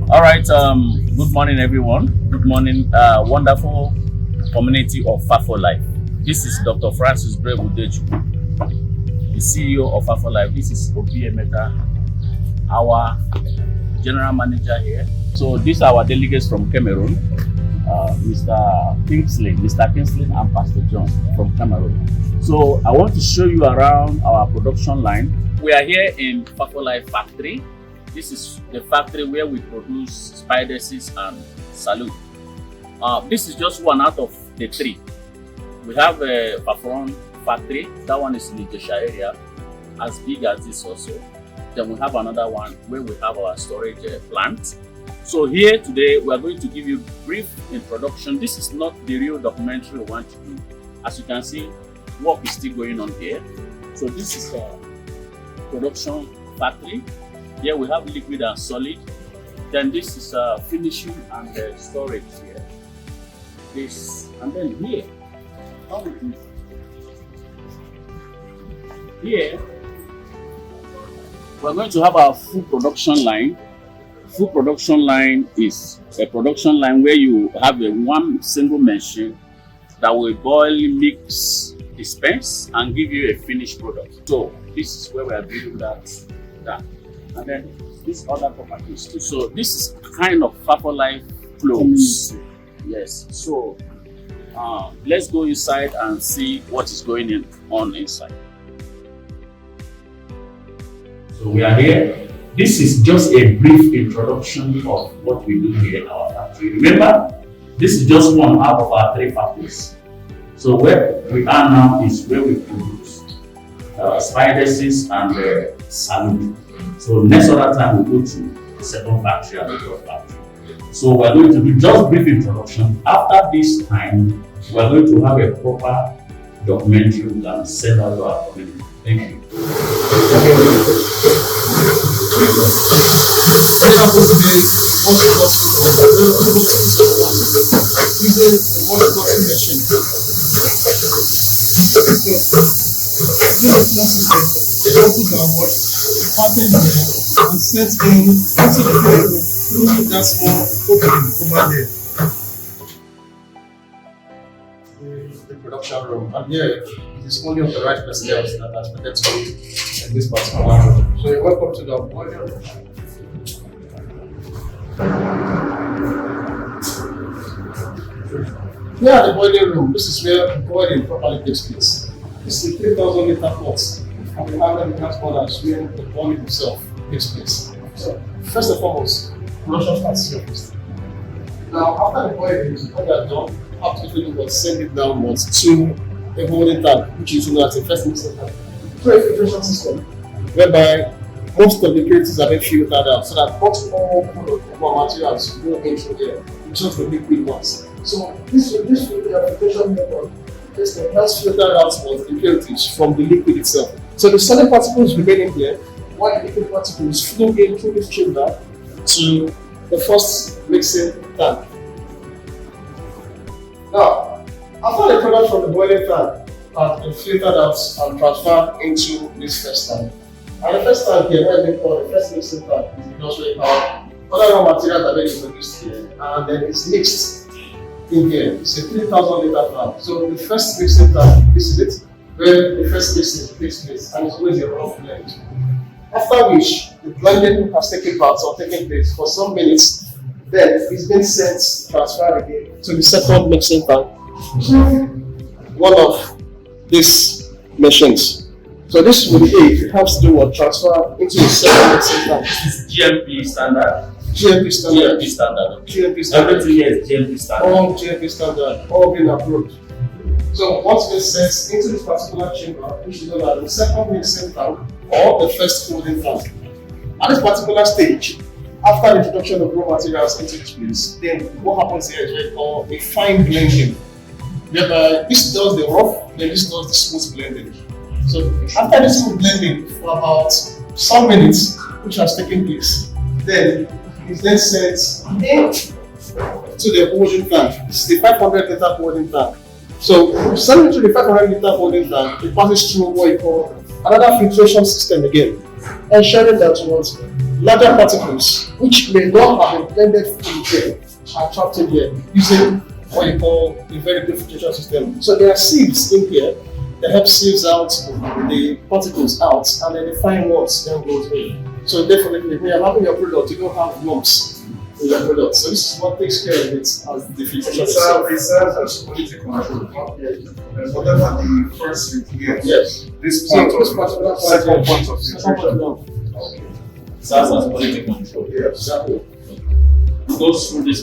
All right. Good morning, everyone. Good morning, wonderful community of Faforlife. This is Dr. Francis Brebudeju, the CEO of Faforlife. This is Obi Emeka, our general manager here. So these are our delegates from Cameroon, Mr. Kingsley, and Pastor John from Cameroon. So I want to show you around our production line. We are here in Faforlife factory. This is the factory where we produce spices and salute. This is just one out of the three. We have a Faforlife factory. That one is in the Jesha area, as big as this also. Then we have another one where we have our storage plant. So here today we are going to give you a brief introduction. This is not the real documentary we want to do. As you can see, work is still going on here. So this is a production factory. Here we have liquid and solid. Then this is finishing and storage here. This and then here. Here we're going to have our full production line. Full production line is a production line where you have one single machine that will boil, mix, dispense, and give you a finished product. So this is where we are doing that. And then this other properties too. So this is kind of Faforlife clothes. Yes. So let's go inside and see what is going on inside. So we are here. This is just a brief introduction of what we do here in our factory. Remember, this is just one out of our three factories. So where we are now is where we produce spices and salute. So next other time we go to the second factory and the third factory. So we're going to do just brief introduction. After this time, we're going to have a proper documentary we can send out to our community. Thank you. And set in into the field through that small opening over there. The production room, and here it is only authorized personnel that are expected to be in this particular room. So you're welcome to the boiler room. Here at the boiling room, this is where boiling properly takes place. This is a 3,000 liter pot. And we have the gas burners where the boiling itself takes place. So, first and foremost, production starts here first. Now, after the boiling, when they are done, after the filling, send it downwards to a holding tank, which is known as a first mixing tank. So, a filtration system whereby most of the creatives are then filtered out so that not all materials go into there, just the liquid ones. So, this filtration method is the first filter out the impurities from the liquid itself. So the solid particles remaining here, while the liquid particles flow in through this chamber to the first mixing tank. Now, after the product from the boiling tank has been filtered out and transferred into this first tank. And the first tank here, what we call the first mixing tank, is because we have other raw materials are being produced here, and then it's mixed in here. It's a 3,000 liter tank. So the first mixing tank, this is it, where the first mixing takes place, and it's always a rough blend. After which the blending has taken place for some minutes, then it's been sent transferred again to the second mixing tank, one of these machines. So this will be it helps do what transfer into the second mixing tank. This is GMP standard. GMP standard. GMP standard. GMP standard. Everything here is GMP standard. All GMP standard, all being approved. So once this sets into this particular chamber, which is known as the second mixing tank or the first holding tank. At this particular stage, after the introduction of raw materials into this place, then what happens here is what we call a fine blending. Whereby this does the rough, then this does the smooth blending. So after this smooth blending for about some minutes, which has taken place, then it's then sent to the holding tank. This is the 500 liter holding tank. So sending to the 500 liter holding tank, it passes through what you call another filtration system again. ensuring that what larger particles, which may not have been blended in here, are trapped in here using what you call a very good filtration system. So there are sieves in here that help sieves out the particles out, and then the fine ones then goes in. So definitely, when you're having your product, you don't have lumps in your product. So this is what takes care of it as the filtration itself. It serves as quality control. Whatever the first thing here, Yes. this So point this of particular second point of second point filtration. of SaaS as quality control. Yes. exactly. Goes through this